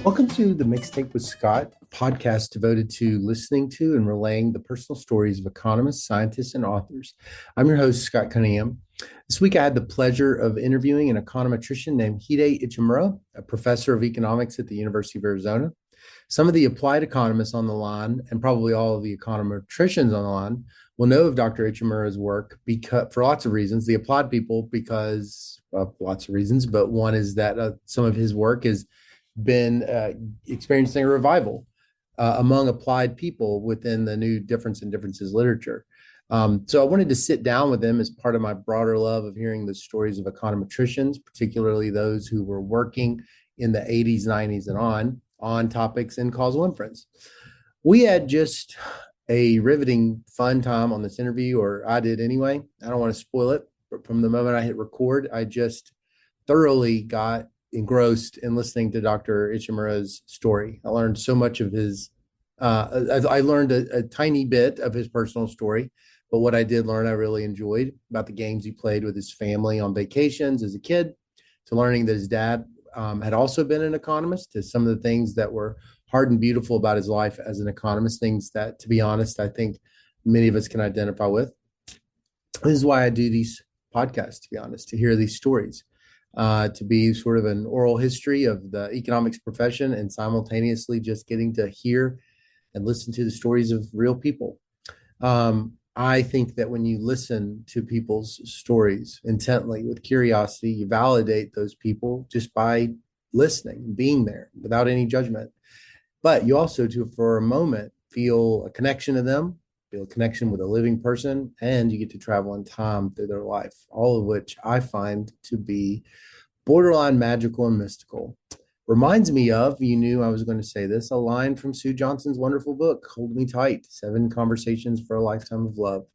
Welcome to the Mixtape with Scott, a podcast devoted to listening to and relaying the personal stories of economists, scientists, and authors. I'm your host, Scott Cunningham. This week, I had the pleasure of interviewing an econometrician named Hide Ichimura, a professor of economics at the University of Arizona. Some of the applied economists on the line, and probably all of the econometricians on the line, will know of Dr. Ichimura's work because, for lots of reasons. The applied people, because of lots of reasons, but one is that some of his work is been experiencing a revival among applied people within the new Difference and Differences literature. So I wanted to sit down with them as part of my broader love of hearing the stories of econometricians, particularly those who were working in the 80s, 90s, and on topics in causal inference. We had just a riveting, fun time on this interview, or I did anyway. I don't want to spoil it, but from the moment I hit record, I just thoroughly got engrossed in listening to Dr. Ichimura's story. I learned so much of his, I learned a tiny bit of his personal story, but what I did learn, I really enjoyed about the games he played with his family on vacations as a kid, to learning that his dad had also been an economist, to some of the things that were hard and beautiful about his life as an economist, things that, to be honest, I think many of us can identify with. This is why I do these podcasts, to be honest, to hear these stories. To be sort of an oral history of the economics profession and simultaneously just getting to hear and listen to the stories of real people. I think that when you listen to people's stories intently with curiosity, you validate those people just by listening, being there without any judgment. But you also, for a moment, feel a connection to them, feel a connection with a living person, and you get to travel in time through their life, all of which I find to be borderline magical and mystical. Reminds me of, you knew I was going to say this, a line from Sue Johnson's wonderful book, Hold Me Tight, 7 Conversations for a Lifetime of Love.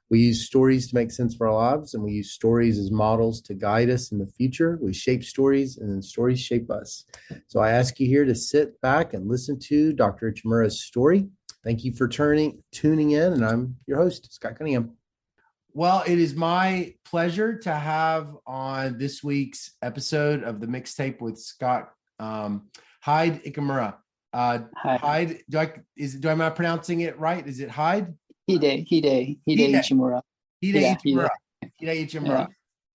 We use stories to make sense for our lives, and we use stories as models to guide us in the future. We shape stories, and then stories shape us. So I ask you here to sit back and listen to Dr. Ichimura's story. Thank you for tuning in, and I'm your host, Scott Cunningham. Well, it is my pleasure to have on this week's episode of the Mixtape with Scott, Hide Ichimura. Hide, am I pronouncing it right? Is it Hide? Hide Ichimura. Hide Ichimura.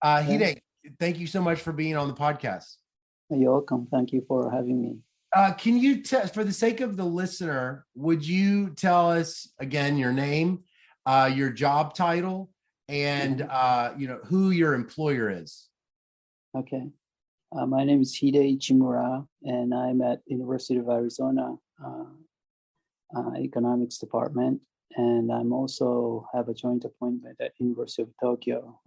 Hide, thank you so much for being on the podcast. You're welcome. Thank you for having me. Can you for the sake of the listener, would you tell us again your name, your job title, and who your employer is? Okay. My name is Hide Ichimura, and I'm at University of Arizona Economics Department, and I'm also have a joint appointment at University of Tokyo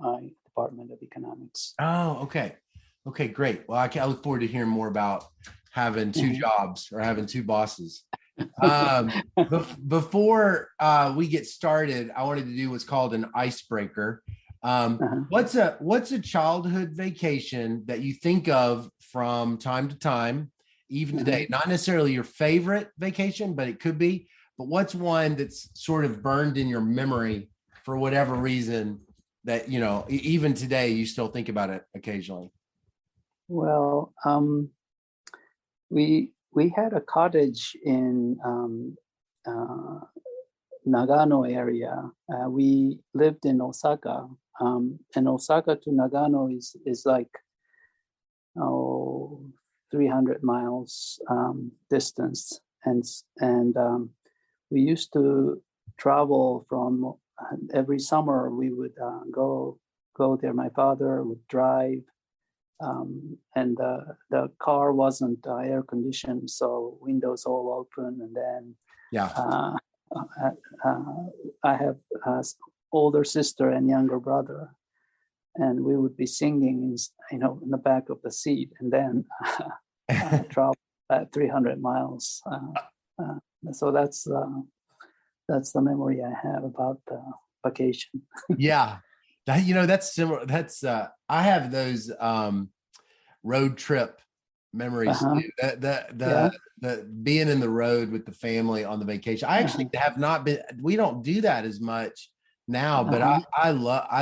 Department of Economics. Oh, okay. Okay, great. Well, I look forward to hearing more about having 2 jobs or having 2 bosses. Before we get started, I wanted to do what's called an icebreaker. What's a childhood vacation that you think of from time to time, even today? Not necessarily your favorite vacation, but it could be. But what's one that's sort of burned in your memory for whatever reason that, even today you still think about it occasionally? Well, we had a cottage in Nagano area. We lived in Osaka, and Osaka to Nagano is like 300 miles distance, and we used to travel from every summer. We would go there. My father would drive. And the car wasn't air conditioned, so windows all open. And then I have an older sister and younger brother, and we would be singing, in the back of the seat, and then travel at 300 miles. So that's the memory I have about the vacation. Yeah. That's similar. That's I have those road trip memories too. The being in the road with the family on the vacation. I actually have not been. We don't do that as much now, but I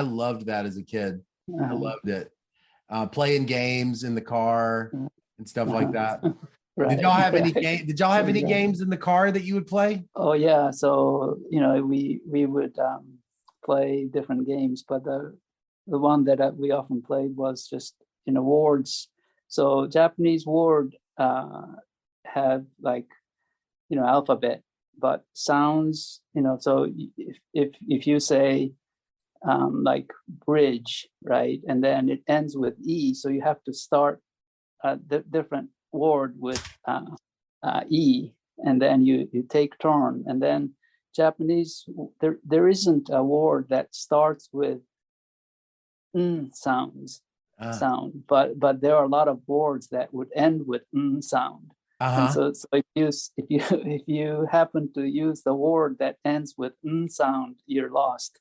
loved that as a kid. I loved it. Playing games in the car and stuff like that. Did Right, y'all have any right. game? Did y'all have any Exactly. games in the car that you would play? Oh yeah, so we would play different games, but the one that we often played was just words. So Japanese word have like alphabet, but sounds. So if you say like bridge, right, and then it ends with e, so you have to start a different word with e, and then you take turn, and then Japanese, there isn't a word that starts with Uh, sound, but there are a lot of words that would end with sound. And uh-huh. so if you if you happen to use the word that ends with sound, you're lost.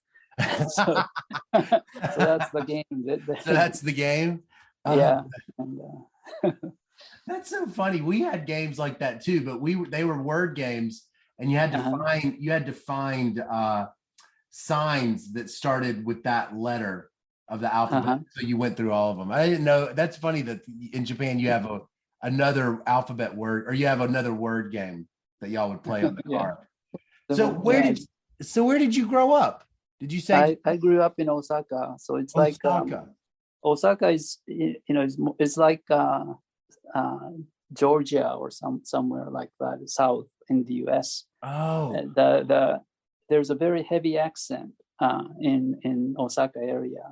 so so that's the game. So that's the game. Uh, Yeah, and that's so funny. We had games like that too, but they were word games, and uh-huh, you had to find signs that started with that letter of the alphabet. uh-huh. So you went through all of them. I didn't know. That's funny that in Japan you have another alphabet word, or you have another word game that y'all would play on the Yeah, car. So yeah. where did you grow up? Did you say I grew up in Osaka, so it's like Osaka? Osaka is it's like uh, Georgia or somewhere like that, south in the U.S. Oh, There's a very heavy accent in Osaka area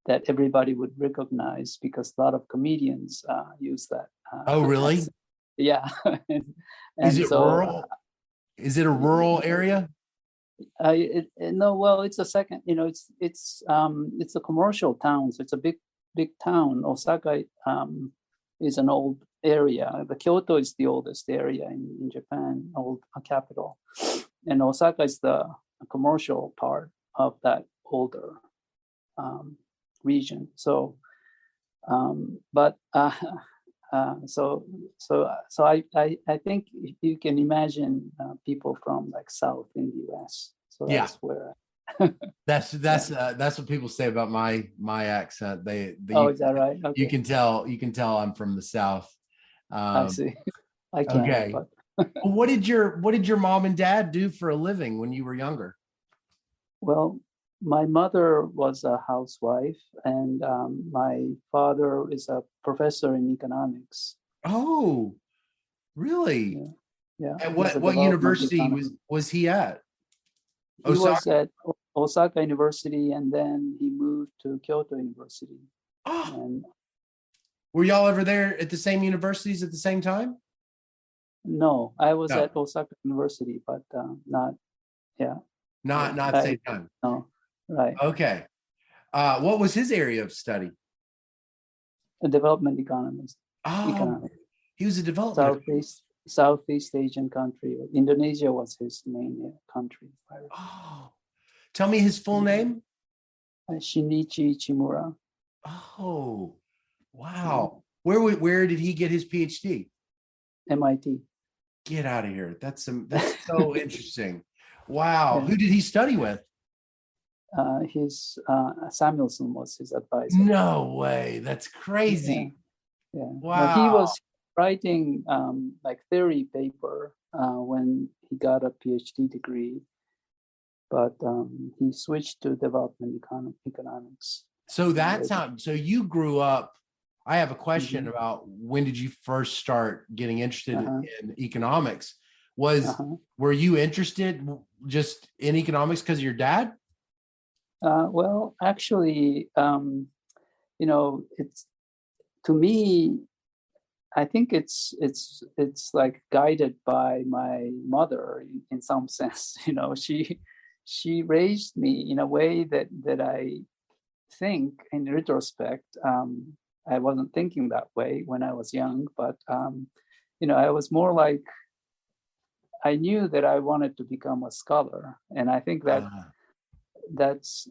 that everybody would recognize because a lot of comedians use that oh, really? accent. Yeah, and, Is and it so rural? Is it a rural area? no, well, it's a second. It's a commercial town, so it's a big town. Osaka is an old area. The Kyoto is the oldest area in Japan, old capital, and Osaka is the commercial part of that older region. So, but I think you can imagine people from like South in the U.S. So Yeah. that's where. That's Yeah. that's what people say about my accent. Oh, is that right? You Okay, can tell I'm from the South. I Um, see. I can't, okay. but Well, what did your mom and dad do for a living when you were younger? well, my mother was a housewife, and my father is a professor in economics. Oh, really? Yeah, yeah, At he's a what development university economist. was he at? He Osaka. was at Osaka University, and then he moved to Kyoto University. Oh, And were y'all over there at the same universities at the same time? no, I was No, at Osaka University, but not, yeah, not same time. no, right. Okay. What was his area of study? A development economist, Oh, economic, he was a development. Southeast Asian country. Indonesia was his main country. Oh, tell me his full name. Shinichi Ichimura. Oh, Yeah. wow. Where did he get his PhD? MIT. Get out of here. That's so interesting. Wow. Yeah. Who did he study with? His Samuelson was his advisor. No way. That's Yeah, crazy. yeah. No, he Wow. was writing like theory paper when he got a PhD degree, but he switched to development economics. So that's Later. how, so you grew up. I have a question Mhm. about when did you first start getting interested Uh-huh. in economics? Was, Uh-huh. were you interested just in economics because of your dad? Well, actually, it's to me. I think it's like guided by my mother in some sense. She raised me in a way that I think in retrospect, I wasn't thinking that way when I was young, but I was more like I knew that I wanted to become a scholar, and I think Uh, that's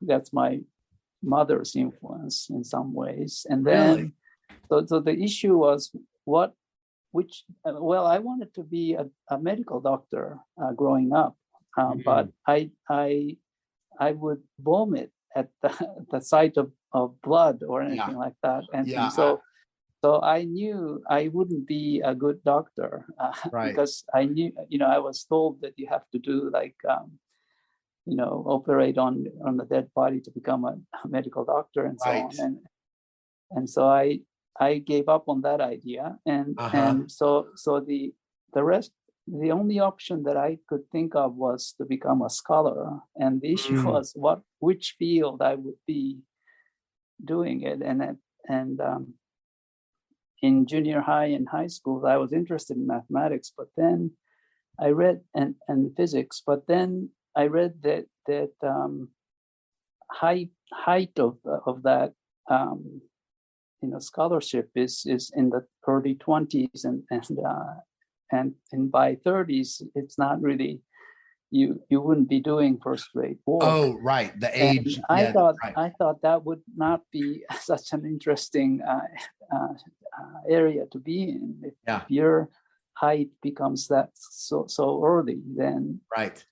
that's my mother's influence in some ways. And really? then so the issue was what which well, I wanted to be a medical doctor growing up, but Mhm. I would vomit at the sight of blood or Yeah. anything like that, and Yeah. so So I knew I wouldn't be a good doctor Right. because I knew, I was told that you have to do like, operate on the dead body to become a medical doctor and so Right. on. And so I gave up on that idea. And so the only option that I could think of was to become a scholar. And the issue was which field I would be doing it. And in junior high and high school, I was interested in mathematics, but then I read and physics, but then I read that height of that scholarship is in the early 20s, and by 30s it's not really, you wouldn't be doing first rate work. Oh, right. The age. And I thought that would not be such an interesting area to be in if your height becomes that so early, then right.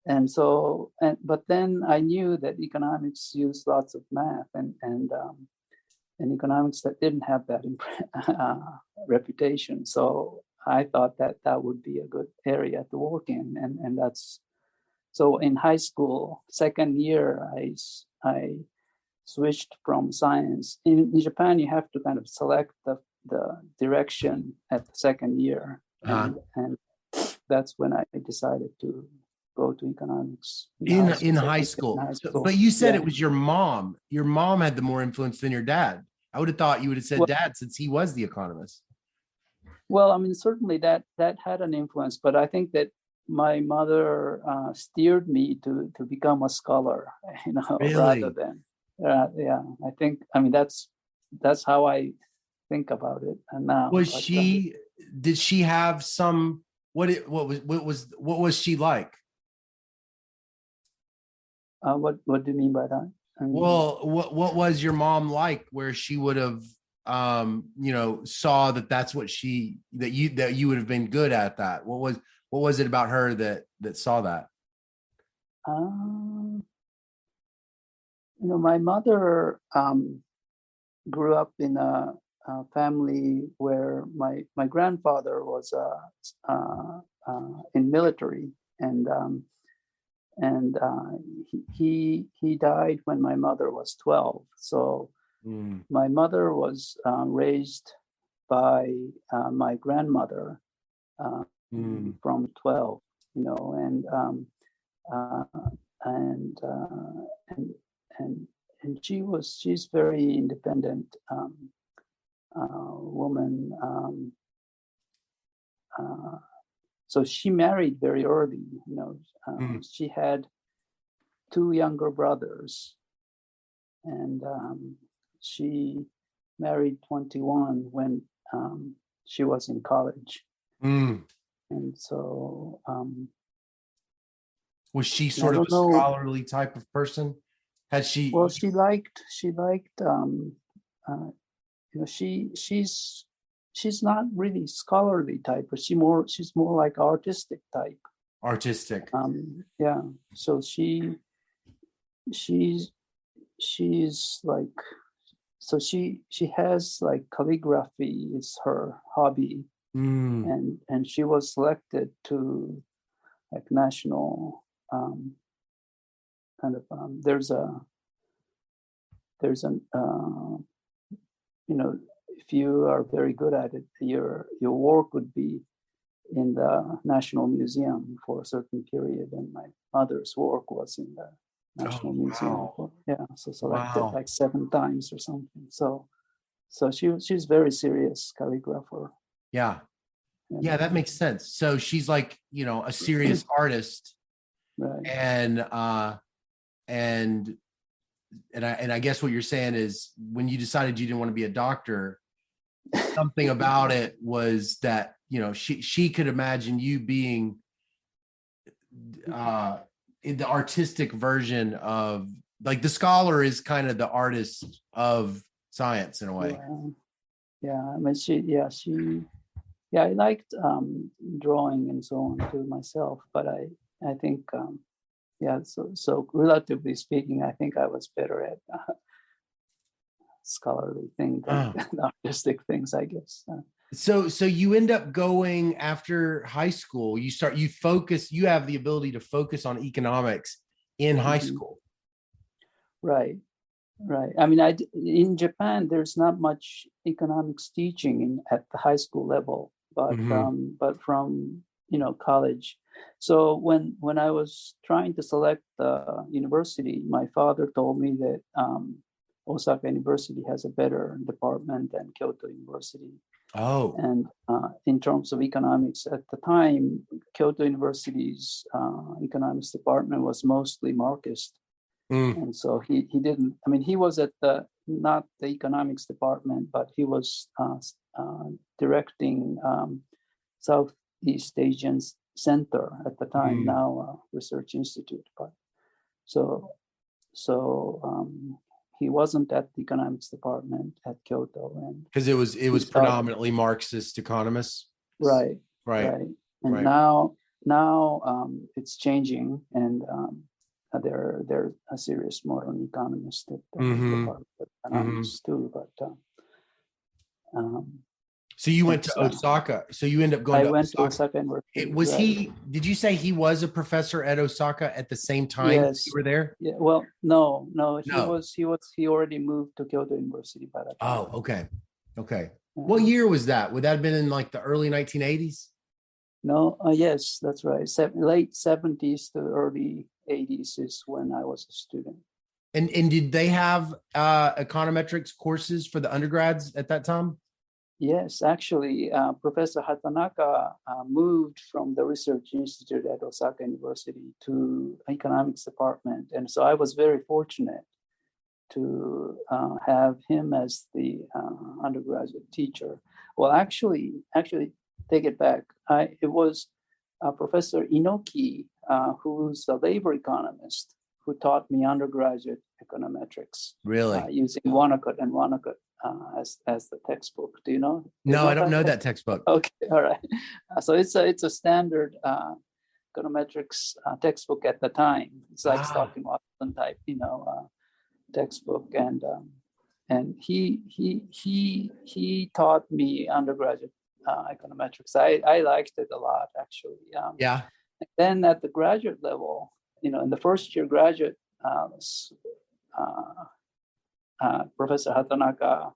And so, but then I knew that economics used lots of math and economics that didn't have that reputation. So I thought that would be a good area to work in, and that's so. In high school, second year, I switched from science. In Japan, you have to kind of select the direction at the second year, and that's when I decided to go to economics in high school. But you said it was your mom. Your mom had the more influence than your dad. I would have thought you would have said dad, since he was the economist. Well, I mean, certainly that had an influence, but I think that my mother steered me to become a scholar, Really? rather than I think, I mean, that's how I think about it. And now, did she have some, what was she like? What do you mean by that? Well, what was your mom like, where she would have saw that's what that you would have been good at that? What was it about her that saw that? My mother grew up in a family where my grandfather was in military, and he died when my mother was 12. So my mother was raised by my grandmother from 12, and she's very independent woman. So she married very early. She had 2 younger brothers, and she married 21 when she was in college. And so was she sort of a scholarly type of person? Had she? Well, she liked she's not really scholarly type, but she's more like artistic type. Artistic. Yeah. So she's like, so she has like calligraphy is her hobby, and she was selected to like national kind of there's an if you are very good at it, your work would be in the National Museum for a certain period, and my mother's work was in the National Museum. So selected like 7 times or something. So she's very serious calligrapher. Yeah, that makes sense. So she's like, a serious artist, right? And I guess what you're saying is, when you decided you didn't want to be a doctor, something about it was that she could imagine you being in the artistic version of, like, the scholar is kind of the artist of science in a way. I mean, I liked drawing and so on to myself, but I think so relatively speaking, I think I was better at scholarly thing than Oh. artistic things, I guess. So you end up going after high school. You have the ability to focus on economics in high Mhm. school. Right. Right. I mean, in Japan, there's not much economics teaching at the high school level, Mm-hmm. but from college. So when I was trying to select the university, my father told me that Osaka University has a better department than Kyoto University. Oh. And in terms of economics, at the time, Kyoto University's economics department was mostly Marxist. Mm. And so he didn't, I mean, he was at not the economics department, but he was directing Southeast Asian Center at the time, Mm. now Research Institute. But so he wasn't at the economics department at Kyoto, and Because it was he thought, predominantly Marxist economists. right, Right. right, and Right. now it's changing, and they're a serious modern economist at the Mm-hmm. Department of Mm-hmm. Economics too. But um, So you went to it's Osaka. So you end up going I to went to Osaka. Osaka University. Was Right. did you say he was a professor at Osaka at the same time you Yes. were there? Yeah. Well, no. No. He already moved to Kyoto University by that time. Oh, okay. Okay. What Um, year was that? Would that have been in like the early 1980s? no. Yes, that's right. Late 70s to early 80s is when I was a student. And did they have econometrics courses for the undergrads at that time? Yes, actually, Professor Hatanaka moved from the Research Institute at Osaka University to economics department. And so I was very fortunate to have him as the undergraduate teacher. Well, actually, take it back. It was Professor Inoki, who's a labor economist, who taught me undergraduate econometrics Really? using Wanacott and Wanacott as the textbook. Do you know? No, I don't know that textbook. Okay, all right. So it's a standard econometrics textbook at the time. It's like Stockton Watson type, textbook, and he taught me undergraduate econometrics. I liked it a lot, actually. Yeah. Then at the graduate level, in the first year graduate, Professor Hatanaka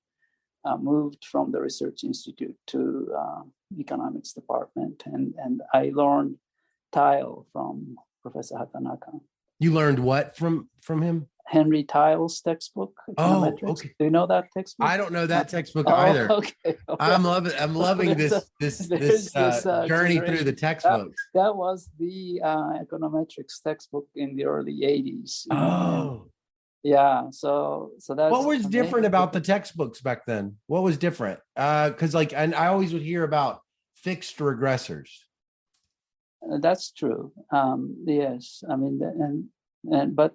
moved from the Research Institute to economics department, and I learned tile from Professor Hatanaka. You learned what from him? Henry Tile's textbook, Oh, Econometrics. okay. Do you know that textbook? I don't know that textbook either. Okay. I'm loving this journey through the textbooks. That was the econometrics textbook in the early 80s. Oh. Yeah, so that's What was different about the textbooks back then? What was different? Because and I always would hear about fixed regressors. That's true. Yes, I mean, but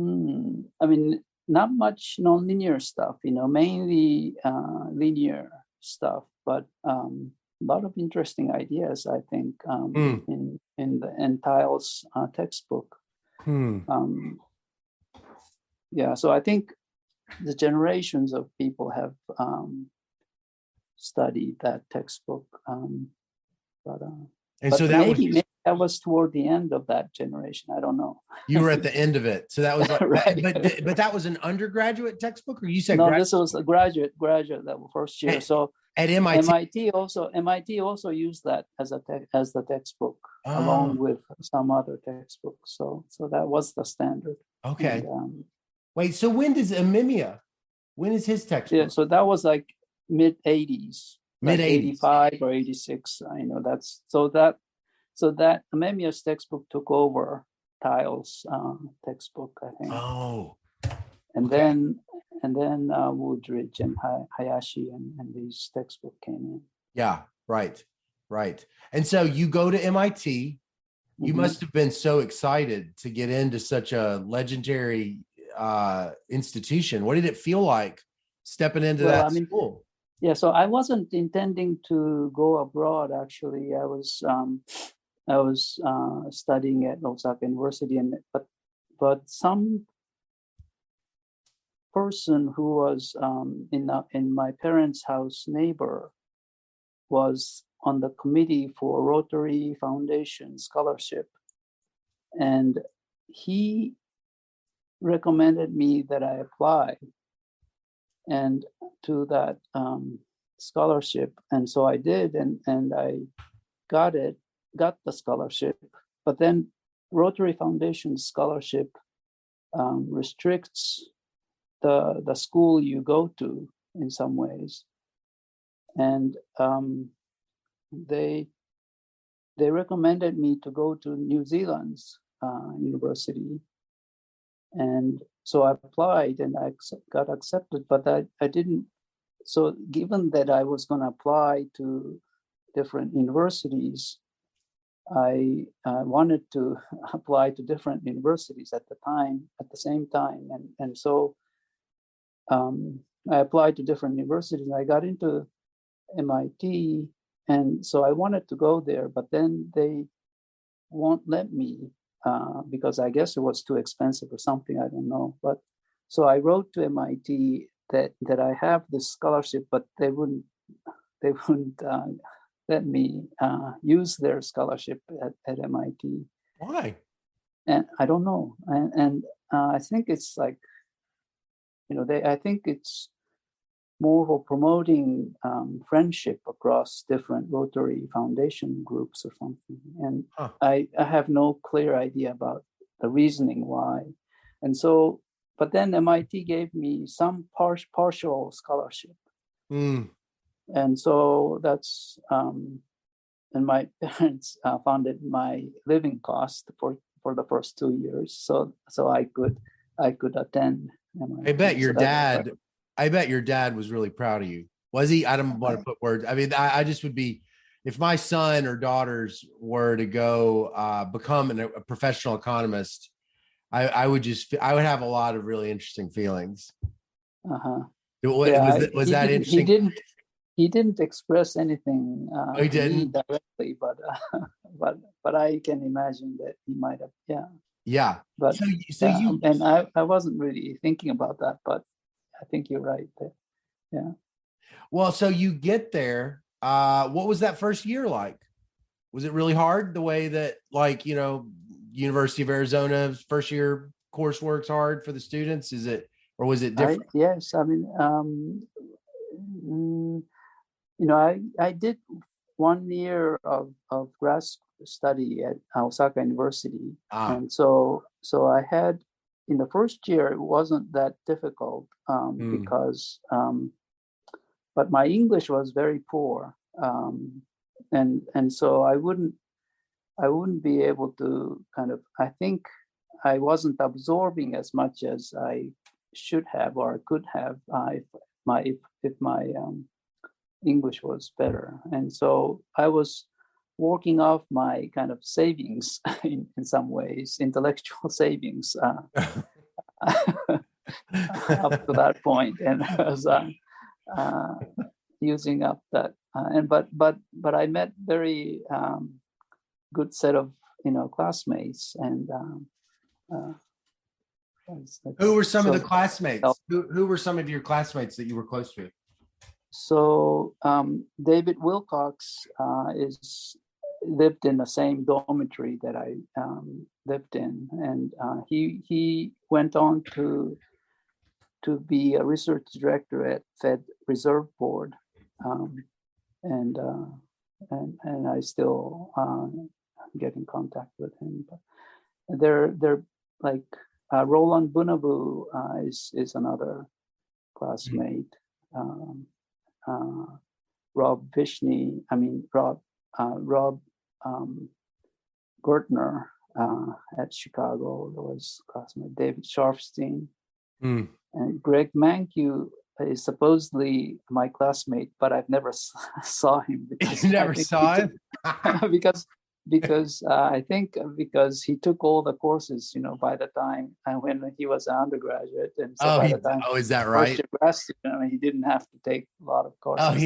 I mean, not much nonlinear stuff. mainly linear stuff, but a lot of interesting ideas, I think, in the Tile's textbook. Yeah, so I think the generations of people have studied that textbook, but so that maybe that was toward the end of that generation. I don't know. You were at the end of it, so that was like, right. But that was an undergraduate textbook, or you said no? This was a graduate level, first year. So at MIT also used that as the textbook along with some other textbooks. So that was the standard. Okay. And, wait, so when does Ichimura? When is his textbook? Yeah, so that was like mid 80s, mid 80s, 85 or 86. I know that's so that Ichimura's textbook took over Tile's textbook, I think. Oh. And then Woodridge and Hayashi and these textbook came in. Yeah, right. And so you go to MIT. You must have been so excited to get into such a legendary institution. What did it feel like stepping into that school? Yeah, so I wasn't intending to go abroad. Actually, I was studying at Osaka University, but some person who was in my parents' house neighbor was on the committee for Rotary Foundation scholarship, and he recommended me that I apply and to that scholarship, and so I did, and I got the scholarship. But then Rotary Foundation scholarship restricts the school you go to in some ways, and they recommended me to go to New Zealand's university, and so I applied and I got accepted, but I didn't. So given that I was going to apply to different universities, I wanted to apply to different universities at the same time, and so I applied to different universities. I got into MIT, and so I wanted to go there, but then they won't let me because I guess it was too expensive or something. I don't know. But so I wrote to MIT that I have this scholarship, but they wouldn't let me use their scholarship at MIT. Why? And I don't know. And I think it's like, I think it's more for promoting friendship across different Rotary Foundation groups or something. And I have no clear idea about the reasoning why. And so, but then MIT gave me some partial scholarship. And so that's, and my parents funded my living cost for the first 2 years. So I could attend MIT. I bet your dad was really proud of you. Was he? I don't want to put words. I mean, I just would be, if my son or daughters were to go become a professional economist, I would have a lot of really interesting feelings. Was that interesting? He didn't express anything he didn't directly, but I can imagine that he might have. Yeah. Yeah. But and I wasn't really thinking about that, but I think you're right there. Yeah. Well, so you get there. What was that first year like? Was it really hard the way that, like, University of Arizona's first year coursework's hard for the students? Is it, or was it different? Yes. I mean, I did 1 year of grad study at Osaka University. And so I had, in the first year, it wasn't that difficult because, but my English was very poor. And so I wouldn't be able to I think I wasn't absorbing as much as I should have or could have if my English was better. And so I was working off my kind of savings in some ways, intellectual savings up to that point, and I was using up that. But I met very good set of classmates, and who were some of the classmates? Who were some of your classmates that you were close to? So David Wilcox lived in the same dormitory that I lived in, and he went on to be a research director at Fed Reserve Board, and I still get in contact with him. But they're like Roland Bunabu is another classmate. Rob Gertner at Chicago was classmate. David Sharfstein and Greg Mankiw is supposedly my classmate, but I've never saw him. You never saw him? because I think because he took all the courses, by the time when he was an undergraduate, and so by the time is that right? He didn't have to take a lot of courses.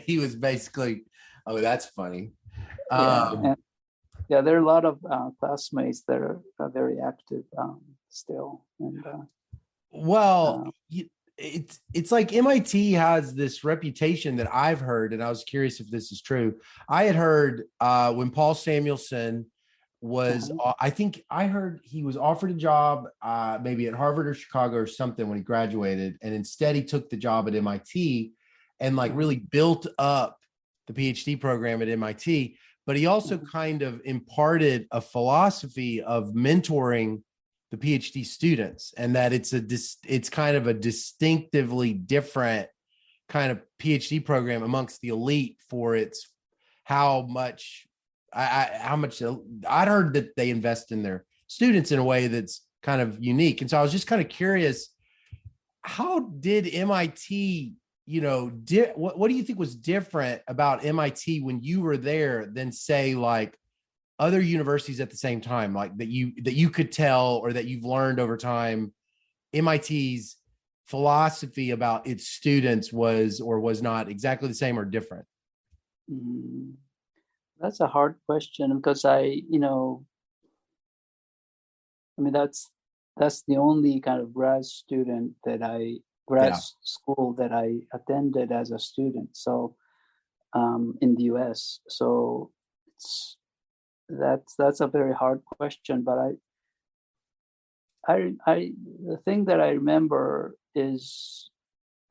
He was basically. Oh, that's funny. There are a lot of classmates that are very active still, and Well, Uh, it's like MIT has this reputation that I've heard, and I was curious if this is true. I had heard when Paul Samuelson was, uh-huh, I think I heard he was offered a job maybe at Harvard or Chicago or something when he graduated, and instead he took the job at MIT and like uh-huh, really built up the PhD program at MIT. But he also uh-huh. kind of imparted a philosophy of mentoring the PhD students, and that it's kind of a distinctively different kind of PhD program amongst the elite for its how much how much I'd heard that they invest in their students in a way that's kind of unique. And so I was just kind of curious, how did MIT, what do you think was different about MIT when you were there than say like other universities at the same time, like that you could tell or that you've learned over time MIT's philosophy about its students was or was not exactly the same or different? Mm, that's a hard question because I mean, that's the only kind of grad Yeah. school that I attended as a student. So in the U.S. So it's that's a very hard question. But the thing that I remember is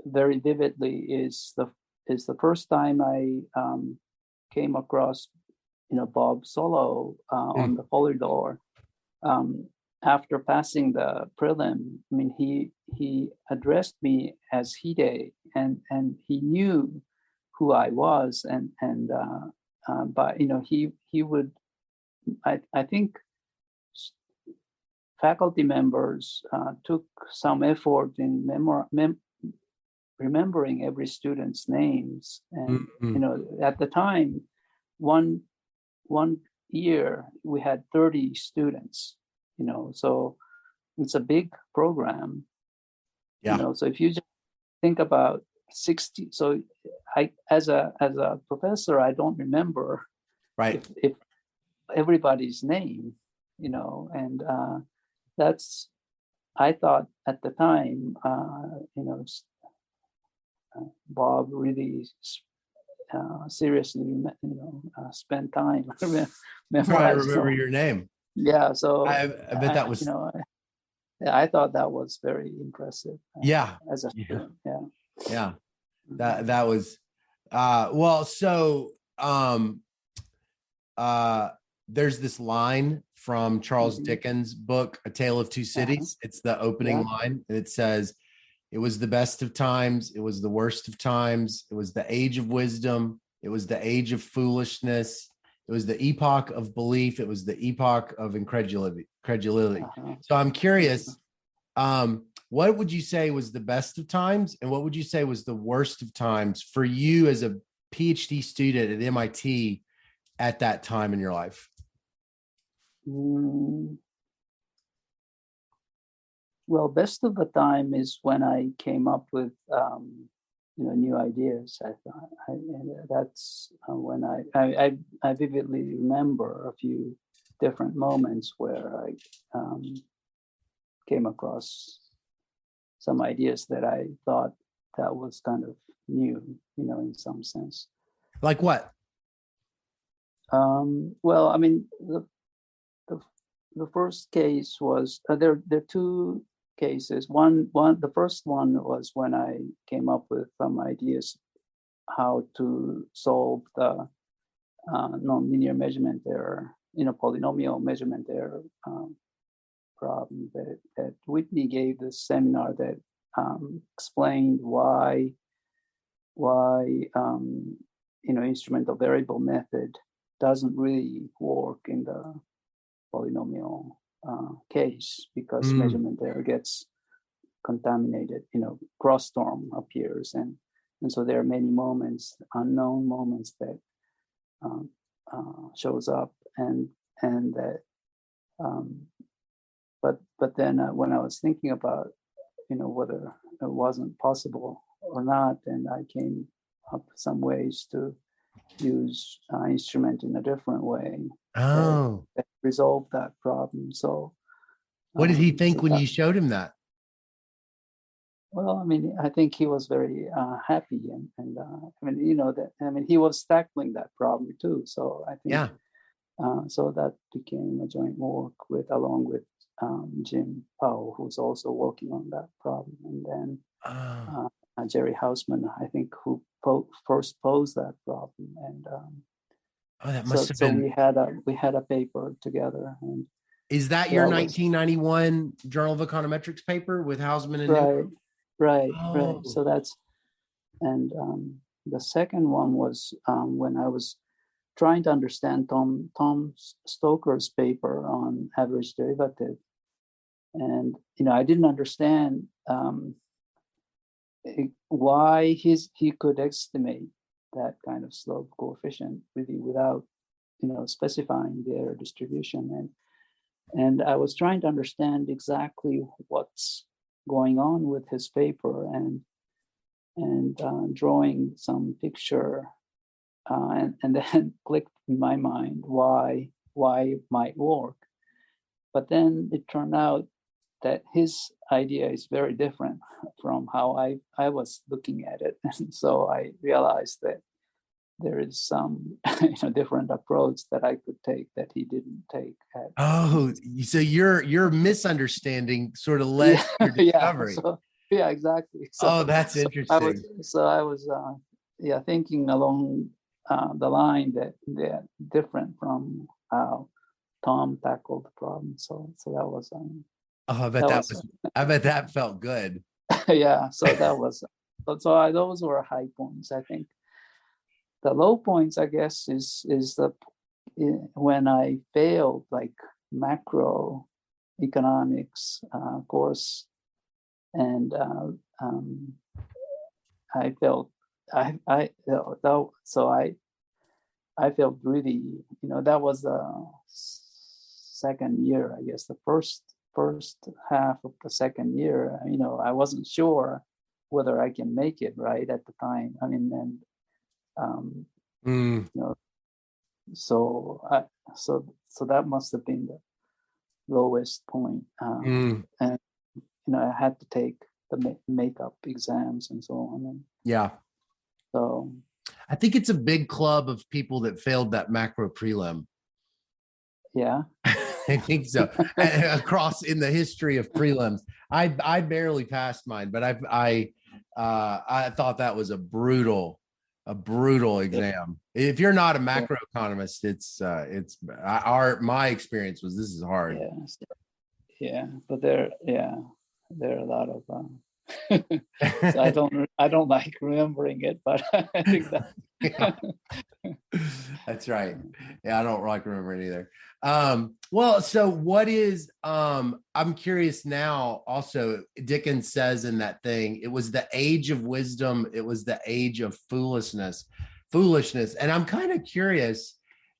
very vividly is the first time I came across Bob Solo on Mm. the Polydor. Um, After passing the prelim, I mean, he addressed me as Hide, and he knew who I was, but he would, I think faculty members took some effort in remembering every student's names, and Mm-hmm. at the time, one one year we had 30 students, so it's a big program, Yeah. so if you just think about 60, so I as a professor, I don't remember Right. if everybody's name, and that's I thought at the time, Bob really seriously, spent time Trying to memorizing. remember your name. Yeah, so I bet that was I thought that was very impressive yeah. as a Yeah. student. Yeah. Yeah. Mhm. That was well, so uh there's this line from Charles Mhm. Dickens' book A Tale of Two Uh-huh. Cities. It's the opening Yeah. line, and it says, "It was the best of times, it was the worst of times, it was the age of wisdom, it was the age of foolishness, it was the epoch of belief, it was the epoch of incredulity." Uh-huh. So I'm Uh-huh. curious, what would you say was the best of times, and what would you say was the worst of times for you as a PhD student at MIT at that time in your life? Mm, well, best of the time is when I came up with new ideas. I thought that's when I vividly remember a few different moments where I came across some ideas that I thought that was kind of new, in some sense. Like what? Well, I mean, the, the first case was there are two cases. The first one was when I came up with some ideas how to solve the nonlinear measurement error, polynomial measurement error problem that Whitney gave this seminar that explained why instrumental variable method doesn't really work in the polynomial case because Mm. measurement error gets contaminated, cross storm appears, and so there are many moments, unknown moments that um, shows up, and that um, but then when I was thinking about whether it wasn't possible or not, and I came up with some ways to use instrument in a different way that, Oh, that resolve that problem. So what did he think so when that you showed him that? Well, I mean, I think he was very happy, and I mean, you know, that I mean, he was tackling that problem too. So I think Yeah. so that became a joint work with along with Jim Powell, who's also working on that problem, and then Oh, Jerry Hausman, I think, who first posed that problem, and oh, that must so have so been. we had a paper together, and Is that so your that was 1991 Journal of Econometrics paper with Hausman and Newman? right, right. Oh, So that's and the second one was when I was trying to understand Tom Stoker's paper on average derivative, and you know I didn't understand why he could estimate that kind of slope coefficient really without specifying the error distribution, and I was trying to understand exactly what's going on with his paper, and drawing some picture, and then clicked in my mind why it might work. But then it turned out that his idea is very different from how I was looking at it. And so I realized that there is some different approach that I could take that he didn't take. oh, so your misunderstanding sort of led Yeah, to your yeah. discovery. So yeah, exactly. Oh, that's interesting. I was yeah thinking along the line that they're different from how Tom tackled the problem. So that was Oh, that was I bet that felt good. yeah. So that was those were high points. I think the low points, I guess, is the when I failed like macro economics course, and I felt so I felt really, that was the second year, I guess. The first half of the second year, I wasn't sure whether I can make it right at the time. I mean, and um, Mm, you know, so I so that must have been the lowest point. mm, And I had to take the makeup exams and so on. And yeah. so I think it's a big club of people that failed that macro prelim. yeah. I think so. Across in the history of prelims, I barely passed mine, but I thought that was a brutal exam. If you're not a Yeah. macroeconomist, it's our my experience was this is hard. Yeah. Yeah, but there are a lot of so I don't like remembering it, but I think that Yeah, that's right. Yeah, I don't like remembering either. Well, so what is I'm curious now also, Dickens says in that thing, it was the age of wisdom, it was the age of foolishness. And I'm kind of curious,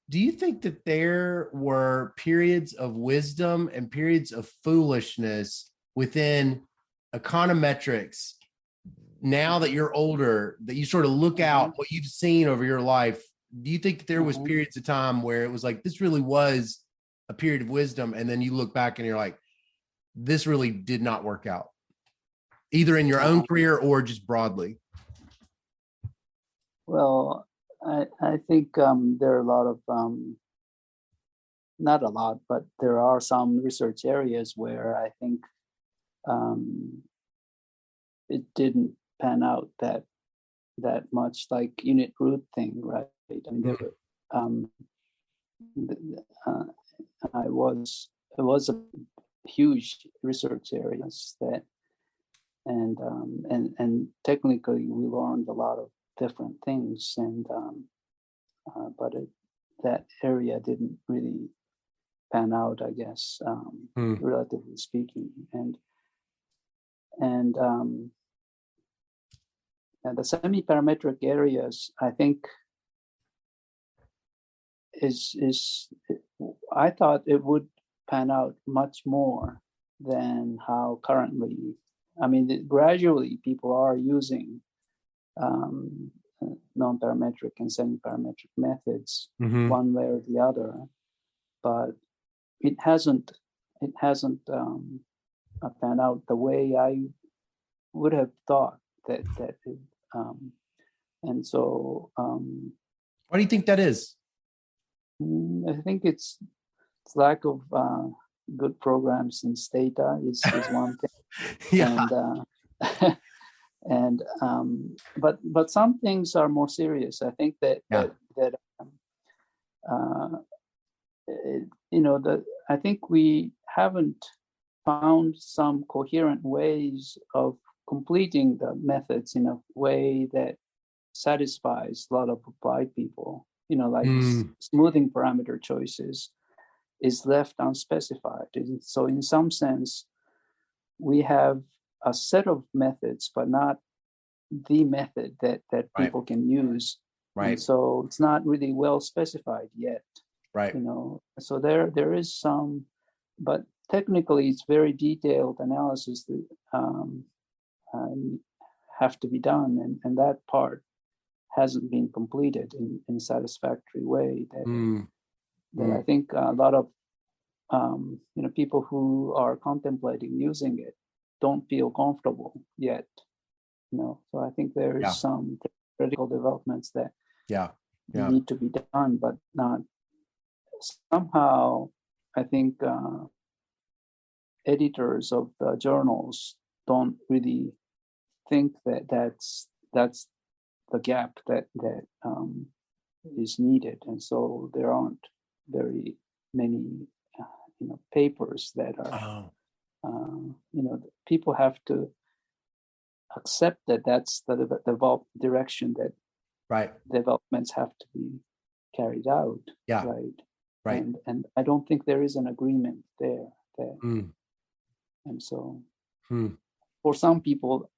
do you think that there were periods of wisdom and periods of foolishness within econometrics now that you're older, that you sort of look out what you've seen over your life? Do you think that there was periods of time where it was like this really was a period of wisdom, and then you look back and you're like, this really did not work out, either in your own career or just broadly? well, I think there are a lot of not a lot, but there are some research areas where I think um, it didn't pan out that much, like unit root thing, right? I mean, there were, uh, it was a huge research areas that, and technically we learned a lot of different things, and but that area didn't really pan out, I guess, relatively speaking, and and the semi-parametric areas, I think, is I thought it would pan out much more than how currently. I mean, gradually people are using um, non-parametric and semi-parametric methods one way or the other, but it hasn't panned out the way would have thought that and so Why do you think that is? I think it's lack of good programs in data is one thing. Yeah. And but some things are more serious. I think that I think we haven't found some coherent ways of completing the methods in a way that satisfies a lot of applied people. Like smoothing parameter choices is left unspecified. So in some sense, we have a set of methods, but not the method that people can use. Right. And so it's not really well specified yet. Right. So there is some, but technically it's very detailed analysis that have to be done, and that part hasn't been completed in a satisfactory way. That I think a lot of people who are contemplating using it don't feel comfortable yet. So I think there is some critical developments that need to be done, but not somehow. I think editors of the journals don't really think that that's the gap that is needed, and so there aren't very many papers that are people have to accept that that's the direction that developments have to be carried out. Right. And I don't think there is an agreement there. And so for some people,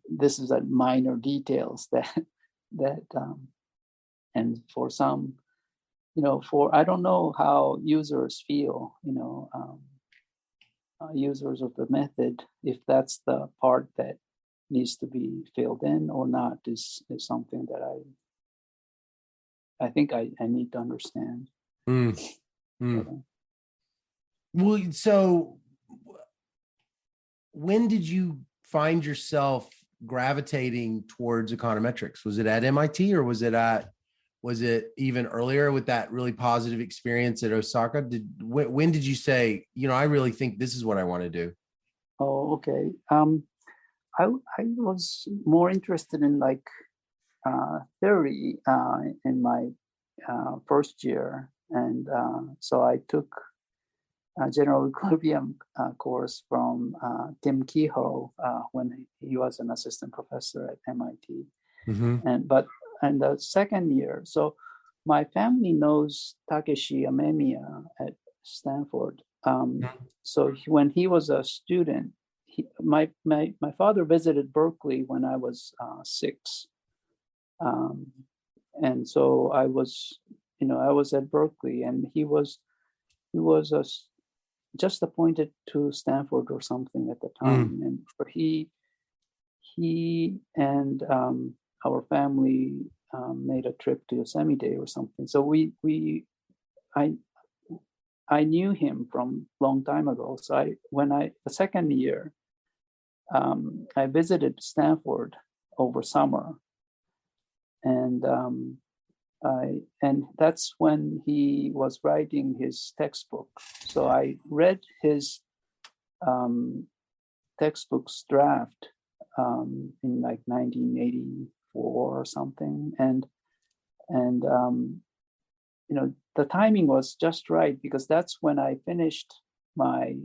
this is a minor details that and for some, I don't know how users feel, users of the method, if that's the part that needs to be filled in or not is something that I think I need to understand. Well, so when did you find yourself gravitating towards econometrics? Was it at MIT or was it even earlier with that really positive experience at Osaka? When did you say, I really think this is what I want to do? Oh, okay. I was more interested in theory in my first year, and so I took a general equilibrium course from Tim Kehoe when he was an assistant professor at MIT. And the second year, so my family knows Takeshi Amemiya at Stanford. So when he was a student, my father visited Berkeley when I was 6, and so I was at Berkeley, and he was just appointed to Stanford or something at the time, and he and our family made a trip to Yosemite or something. So I knew him from a long time ago. So the second year, I visited Stanford over summer, and that's when he was writing his textbook. So I read his textbook's draft in 1984 or something, and the timing was just right because that's when I finished my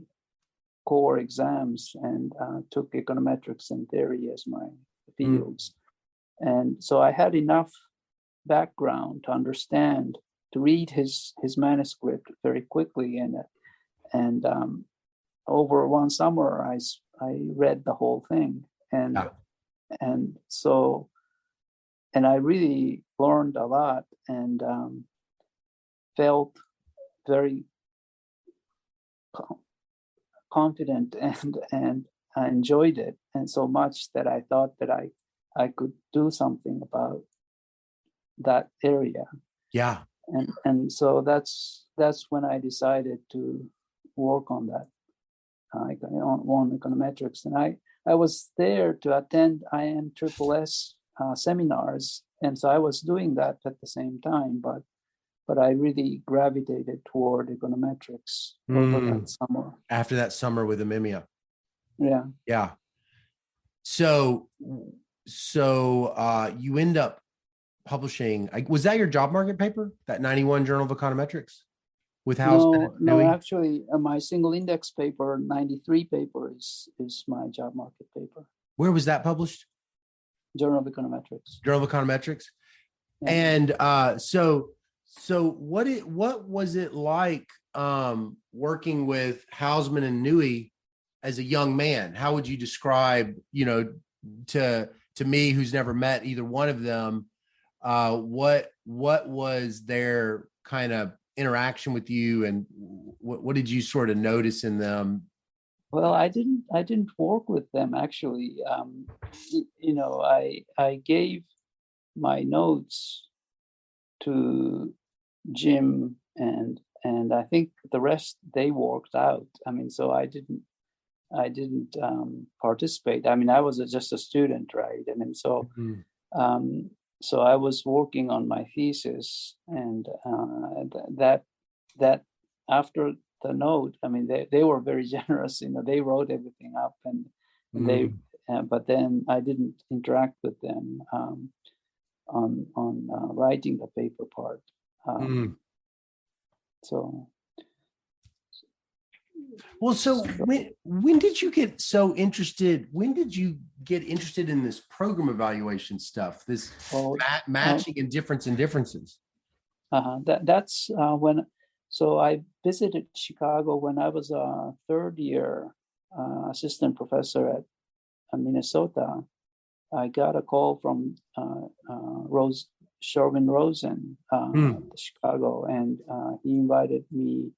core exams and took econometrics and theory as my fields. And so I had enough background to understand, to read his manuscript very quickly, and over one summer I read the whole thing, and I really learned a lot, and felt very confident, and I enjoyed it, and so much that I thought that I could do something about that area. And so that's when I decided to work on that on econometrics. And I was there to attend IMSSS seminars, and so I was doing that at the same time. But I really gravitated toward econometrics over that summer. After that summer with Amimia. Yeah. Yeah. So you end up publishing, was that your job market paper, that 91 Journal of Econometrics with Hausman? No, actually, my single index paper, 93 paper is my job market paper. Where was that published? Journal of Econometrics. Journal of Econometrics. Yeah. And so what was it like working with Hausman and Nui as a young man? How would you describe, to me, who's never met either one of them, what was their kind of interaction with you, and what did you sort of notice in them? Well, I didn't work with them actually. I gave my notes to Jim and I think the rest they worked out. I mean, so I didn't participate. I mean, I was just a student, right? I mean, so so I was working on my thesis, and that after the note, I mean, they were very generous. They wrote everything up, and they. But then I didn't interact with them on writing the paper part. So. Well, so when did you get so interested? When did you get interested in this program evaluation stuff? This matching and differences. That's when. So I visited Chicago when I was a third year assistant professor at Minnesota. I got a call from Sherwin Rosen at Chicago, and he invited me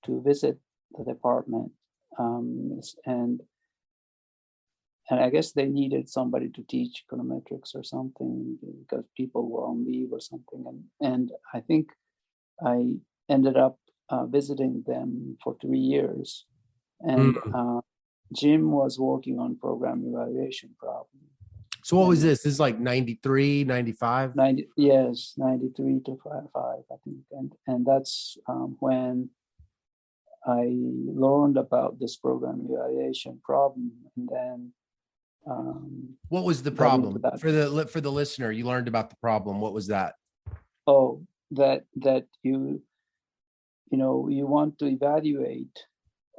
to visit the department, and I guess they needed somebody to teach econometrics or something because people were on leave or something, and I think I ended up visiting them for 3 years, and Jim was working on program evaluation problem. So what was this? This is like 93, 95? 93 to 5, I think, and that's when I learned about this program evaluation problem, and then. What was the problem for the listener? You learned about the problem. What was that? Oh, that you want to evaluate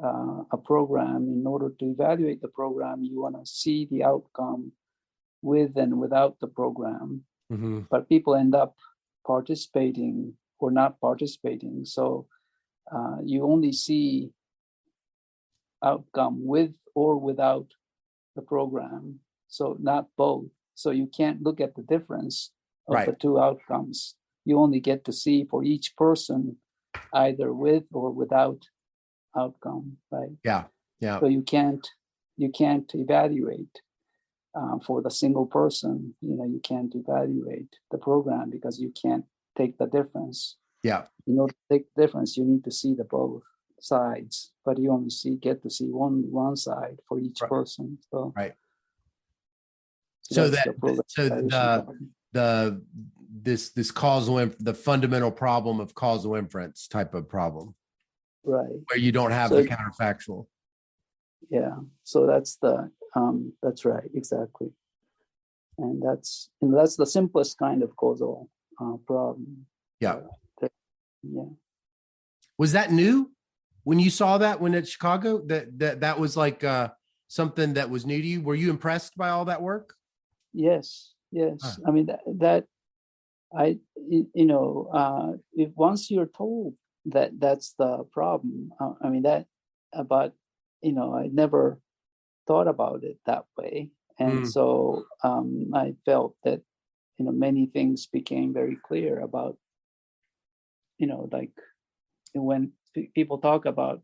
a program. In order to evaluate the program, you want to see the outcome with and without the program. But people end up participating or not participating. So you only see outcome with or without the program, so not both. So you can't look at the difference of the two outcomes. You only get to see for each person either with or without outcome, right? Yeah. So you can't evaluate for the single person. You can't evaluate the program because you can't take the difference. Yeah. To take the difference, you need to see the both sides, but you only get to see one side for each person. So So this causal the fundamental problem of causal inference type of problem, right? Where you don't have the counterfactual. Yeah. So that's that's right, exactly, and that's the simplest kind of causal problem. Yeah. Yeah. Was that new? When you saw that when at Chicago, that was like something that was new to you? Were you impressed by all that work? Yes. I mean if once you're told that's the problem, but I never thought about it that way, and so I felt that many things became very clear about like when people talk about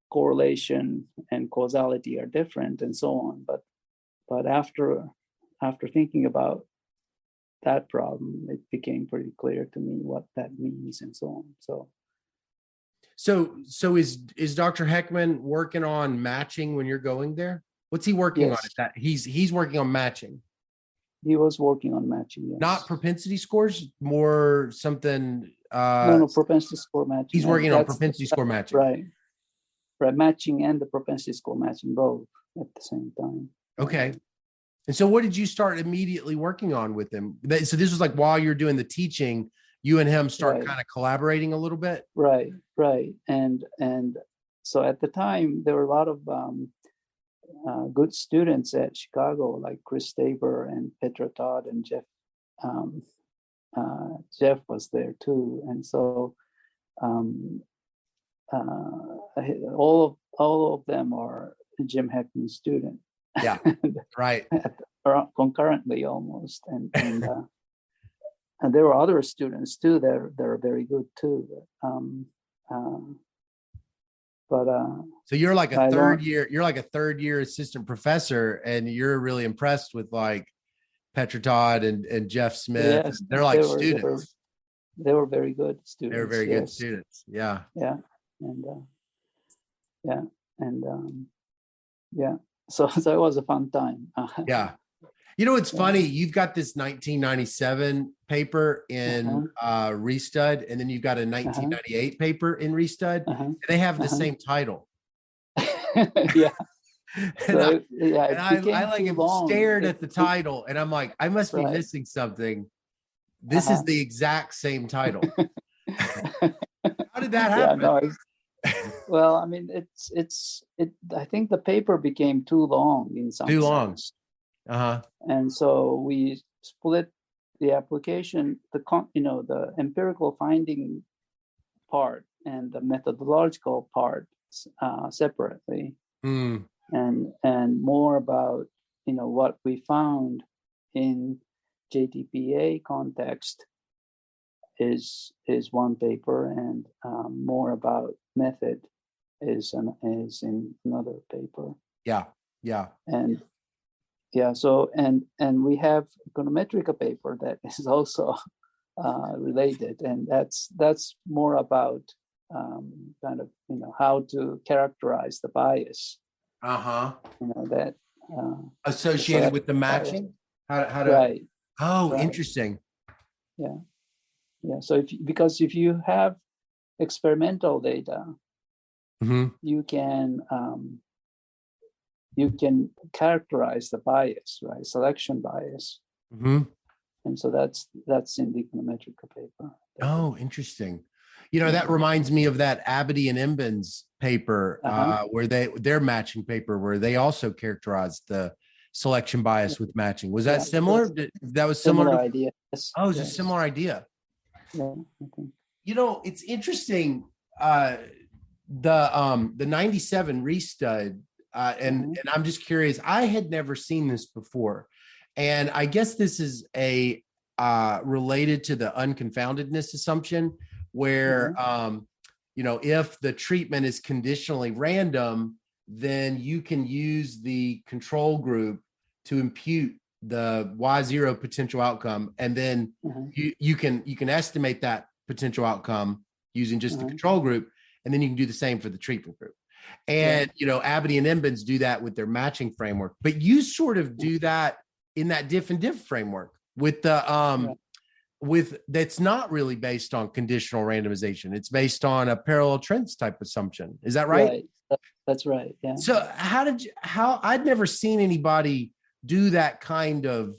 correlation and causality are different and so on, but after thinking about that problem, it became pretty clear to me what that means and so on. So is Dr. Heckman working on matching when you're going there? What's he working on Yes, at that? He's working on matching, he was working on matching. not Yes. propensity scores, more something. No, propensity score matching. He's working on propensity score matching. Right. Right. Matching and the propensity score matching both at the same time. Okay. And so what did you start immediately working on with him? So this was like while you're doing the teaching, you and him start kind of collaborating a little bit? Right. And so at the time, there were a lot of good students at Chicago, like Chris Tabor and Petra Todd and Jeff. Jeff was there too. And so all of them are Jim Heckman's student. Yeah, right. Concurrently almost. And there were other students too that are very good too. So you're like a third year assistant professor, and you're really impressed with like Petra Todd and Jeff Smith. Yes, they're like students. They were very good students. They were very good students. Yeah. Yeah. So it was a fun time. Yeah. You know, it's funny. You've got this 1997 paper in Restud, and then you've got a 1998 paper in Restud. And they have the same title. Yeah. I stared at the title, and I'm like, I must be missing something. This is the exact same title. How did that happen? Yeah, no, well, I mean, I think the paper became too long in some sense. And so we split the application, the empirical finding part and the methodological part separately, and more about what we found in JTPA context is one paper, and more about method is in another paper. Yeah. And so and we have Econometrica paper that is also related, and that's more about kind of how to characterize the bias. That associated with the matching. How to right. Oh, right. Interesting. Yeah. So because if you have experimental data, you can characterize the bias, right? Selection bias. And so that's in the Econometrica paper. Oh, interesting. That reminds me of that Abadi and Imbens paper, where their matching paper, where they also characterized the selection bias with matching. Was that similar? That was similar idea. Yes. Oh, it's a similar idea. Yeah. It's interesting. The 97 restud, and I'm just curious. I had never seen this before, and I guess this is a related to the unconfoundedness assumption, where if the treatment is conditionally random, then you can use the control group to impute the Y0 potential outcome, and then you can estimate that potential outcome using just the control group, and then you can do the same for the treatment group. And Abadi and Imbens do that with their matching framework, but you sort of do that in that diff and diff framework with the that's not really based on conditional randomization. It's based on a parallel trends type assumption. Is that right? That's right. Yeah. So how I'd never seen anybody do that kind of,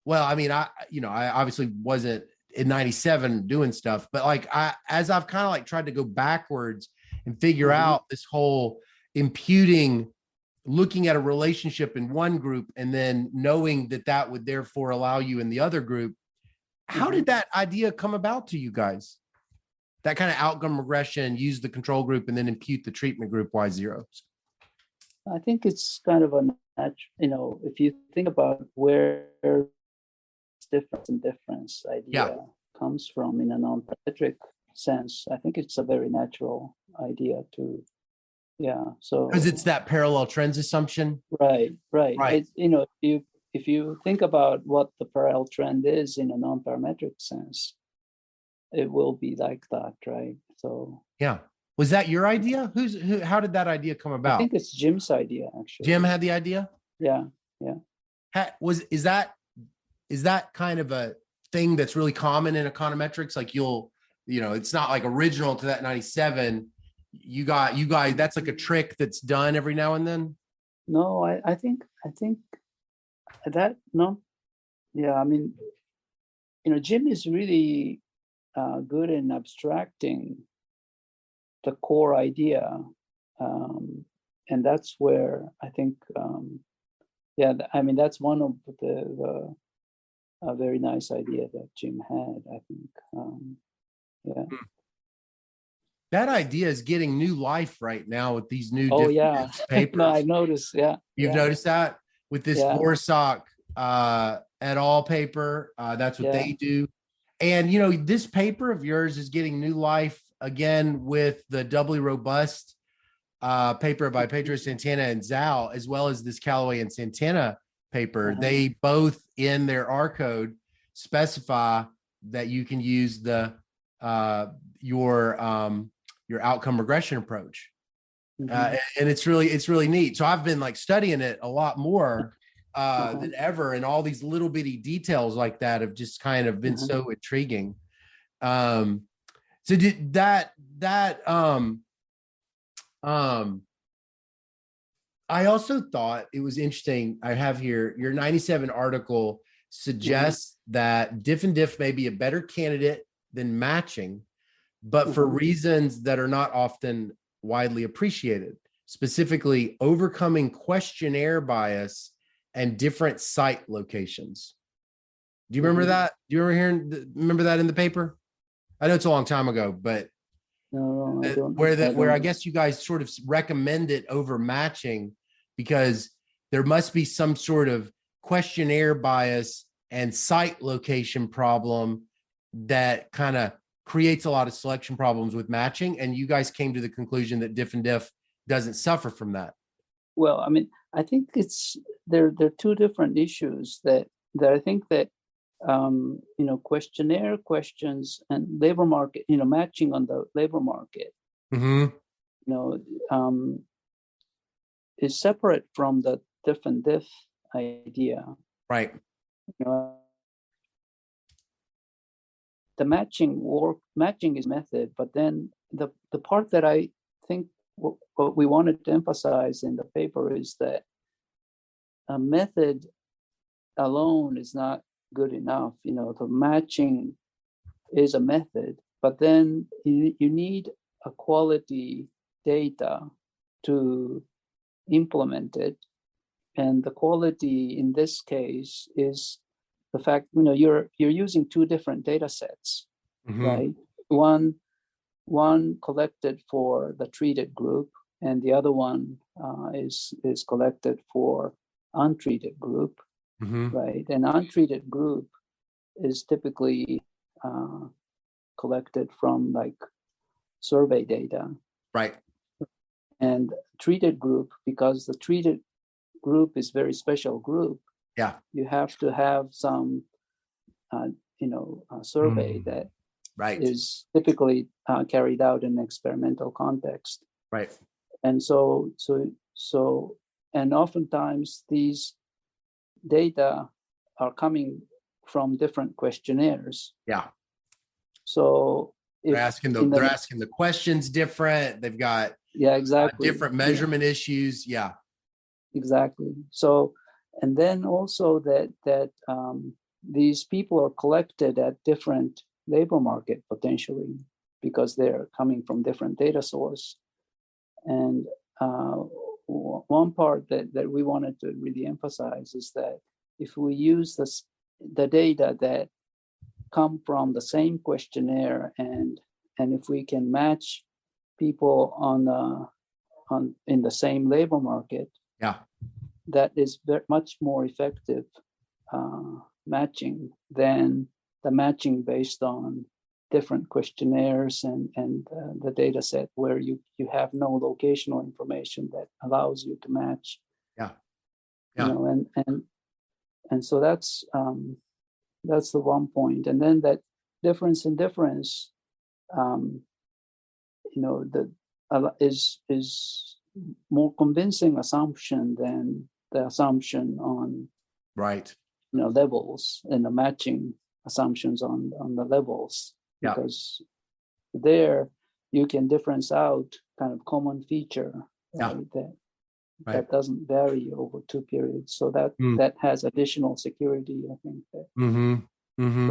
well, I mean, I obviously wasn't in 97 doing stuff, but as I've kind of like tried to go backwards and figure out this whole imputing, looking at a relationship in one group and then knowing that would therefore allow you in the other group. How did that idea come about to you guys? That kind of outcome regression, use the control group and then impute the treatment group Y0. I think it's kind of a natural, if you think about where difference idea comes from in a non-parametric sense, I think it's a very natural idea to, so. Because it's that parallel trends assumption. Right. If you think about what the parallel trend is in a non-parametric sense, it will be like that, right? So Was that your idea? How did that idea come I about? think it's Jim's idea, actually. Jim had the idea? Yeah, yeah. Is that kind of a thing that's really common in econometrics? Like it's not like original to that 97. You guys, that's like a trick that's done every now and then. No, I think that, no, yeah. I mean, Jim is really good in abstracting the core idea, and that's where I think, yeah. I mean, that's one of the a very nice idea that Jim had, I think. Yeah. That idea is getting new life right now with these new Oh, different yeah. papers. No, I noticed. Yeah. You've Yeah. noticed that with this Yeah. Borisok et al. Paper. That's what Yeah. they do. And this paper of yours is getting new life again with the doubly robust paper by Pedro Santana and Zhao, as well as this Callaway and Santana paper. They both in their R code specify that you can use the your outcome regression approach. And it's really neat. So I've been like studying it a lot more than ever, and all these little bitty details like that have just kind of been so intriguing. So did that I also thought it was interesting. I have here your 97 article suggests that diff and diff may be a better candidate than matching, but for reasons that are not often widely appreciated, specifically overcoming questionnaire bias and different site locations. Do you remember that? Do you remember that in the paper? I know it's a long time ago, but no, I don't. Where I guess you guys sort of recommend it over matching because there must be some sort of questionnaire bias and site location problem that kind of creates a lot of selection problems with matching. And you guys came to the conclusion that diff and diff doesn't suffer from that. Well, I mean, I think there are two different issues that I think that questionnaire questions and labor market, matching on the labor market, is separate from the diff and diff idea. Right. The matching is method, but then the part that I think what we wanted to emphasize in the paper is that a method alone is not good enough. The matching is a method, but then you need a quality data to implement it. And the quality in this case is the fact, you're using two different data sets, right? One collected for the treated group, and the other one is collected for untreated group, right? An untreated group is typically collected from like survey data, right? And treated group, because the treated group is very special group. Yeah, you have to have some, survey that is typically carried out in an experimental context. Right. And so, and oftentimes these data are coming from different questionnaires. Yeah. So they're asking the questions different. They've got exactly different measurement issues. Yeah. Exactly. So, and then also that these people are collected at different labor market potentially because they're coming from different data source. And one part that we wanted to really emphasize is that if we use the data that come from the same questionnaire and if we can match people in the same labor market, that is very much more effective matching than the matching based on different questionnaires and the data set where you have no locational information that allows you to match. And so that's the one point. And then that difference in difference, is more convincing assumption than the assumption on Right. levels and the matching assumptions on the levels, Yeah. because there you can difference out kind of common feature, right, that doesn't vary over two periods. So that has additional security, I think. So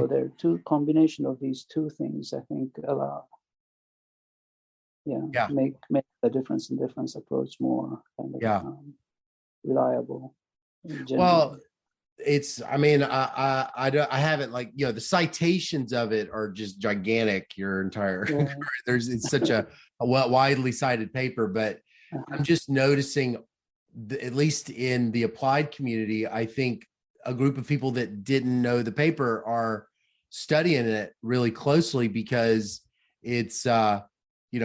there are two combination of these two things, I think, allow make the difference approach more kind of reliable. Well, I haven't, like, the citations of it are just gigantic. Your entire it's such a widely cited paper, but I'm just noticing, at least in the applied community, I think a group of people that didn't know the paper are studying it really closely, because it's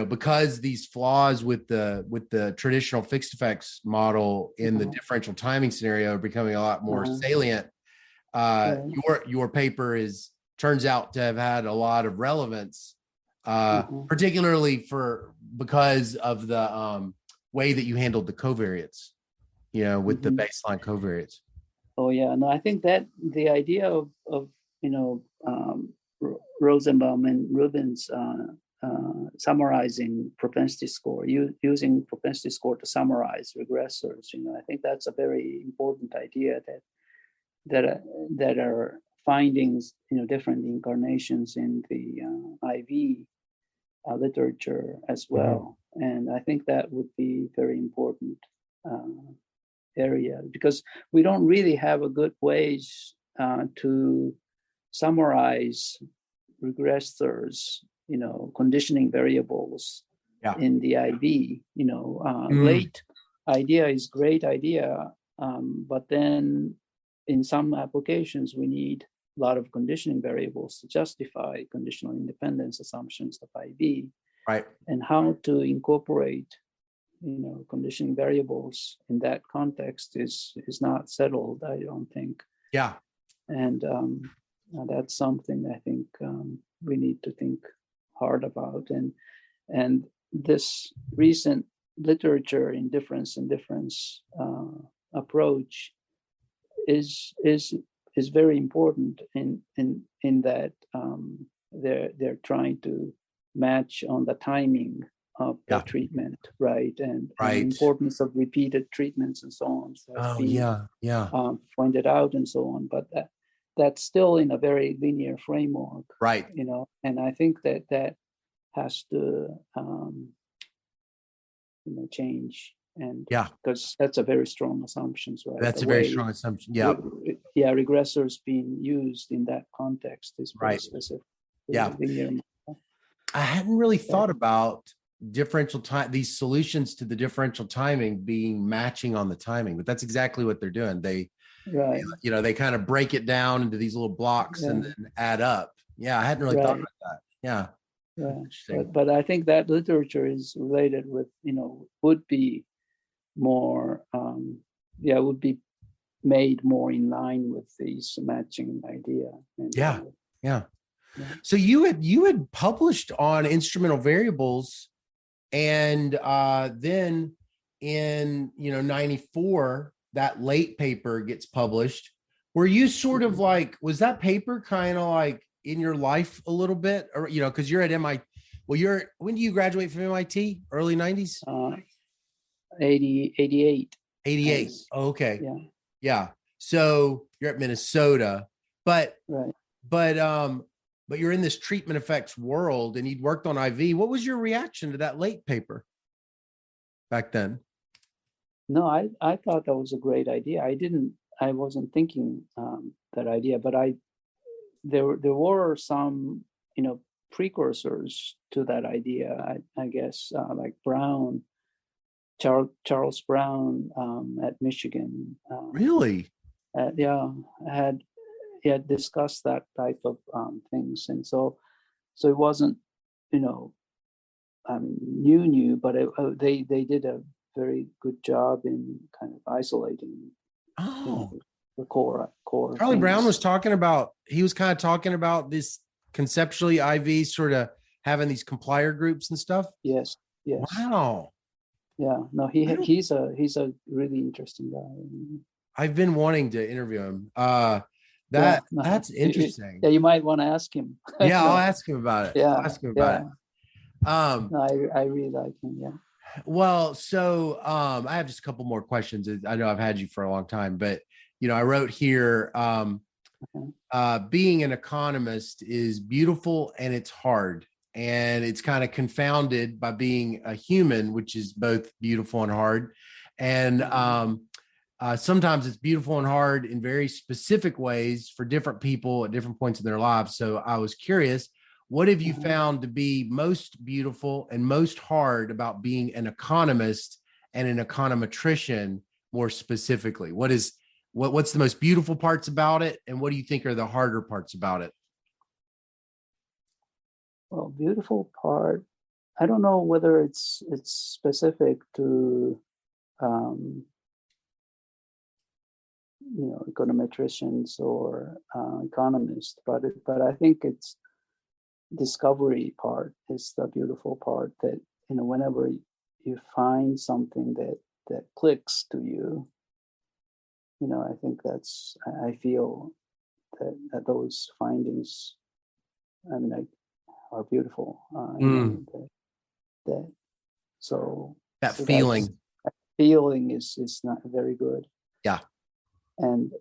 because these flaws with the traditional fixed effects model in the differential timing scenario are becoming a lot more salient. Your paper turns out to have had a lot of relevance, particularly because of the way that you handled the covariates, with the baseline covariates. Oh yeah, no, I think that the idea of Rosenbaum and Rubin's summarizing propensity score, using propensity score to summarize regressors, I think that's a very important idea, that are findings, different incarnations in the IV literature as well. And I think that would be very important area, because we don't really have a good ways to summarize regressors, conditioning variables in the IB. Late idea is great idea, but then in some applications we need a lot of conditioning variables to justify conditional independence assumptions of IB. Right. And how to incorporate conditioning variables in that context is not settled, I don't think. Yeah. And that's something I think we need to think hard about. And this recent literature in difference approach is very important in that they're trying to match on the timing of the treatment, right? And the importance of repeated treatments and so on. So pointed out and so on, but that's still in a very linear framework, right? And I think that has to change, and because that's a very strong assumption, right? That's a very strong assumption. Regressors being used in that context is very specific. Linear. I hadn't really thought about differential time, these solutions to the differential timing being matching on the timing, but that's exactly what they're doing. They kind of break it down into these little blocks and then add up. I hadn't really thought about that. But I think that literature is related with, would be more, would be made more in line with these matching idea. And, So you had published on instrumental variables, and then in 94, that late paper gets published. Were you sort of like, was that paper kind of like in your life a little bit, or because you're at MIT? Well, when do you graduate from MIT? Early 90s? 88. 88. Oh, okay. So you're at Minnesota, but you're in this treatment effects world, and you'd worked on IV. What was your reaction to that late paper back then? No, I thought that was a great idea. I wasn't thinking that idea, but there were some, precursors to that idea, I guess, like Brown, Charles Brown at Michigan. Really? Had discussed that type of things, and so it wasn't, new, but they did a very good job in kind of isolating the core. Charlie Brown was talking about, this conceptually IV sort of having these complier groups and stuff. Yes. Yes. Wow. Yeah. No, he's a really interesting guy. I've been wanting to interview him. Yeah. No, That's interesting. yeah, you might want to ask him. Yeah, I'll No. ask him about it. I'll Yeah. ask him about Yeah. it. No, I really like him. Yeah. Well, so I have just a couple more questions. I know I've had you for a long time, but I wrote here, Okay. being an economist is beautiful and it's hard. And it's kind of confounded by being a human, which is both beautiful and hard. And sometimes it's beautiful and hard in very specific ways for different people at different points in their lives. So I was curious, what have you found to be most beautiful and most hard about being an economist and an econometrician more specifically? What's the most beautiful parts about it, and what do you think are the harder parts about it? Well, beautiful part. I don't know whether it's specific to econometricians or economists, but I think it's discovery part is the beautiful part, that whenever you find something that clicks to you, I think I feel that those findings, I mean, are beautiful. That so That so that's feeling. feeling is not very good. Yeah. And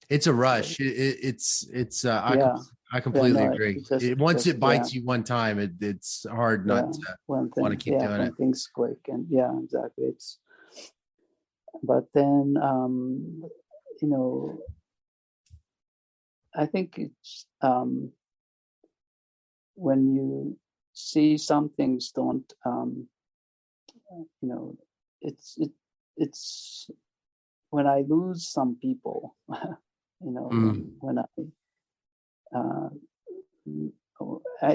It's a rush. It's yeah, I yeah, completely no, agree. it just Once it yeah, bites you one time, it's hard yeah, not to want to keep doing when it. things click, and yeah, exactly. But then you know I think it's when you see some things don't it's when I lose some people, when uh,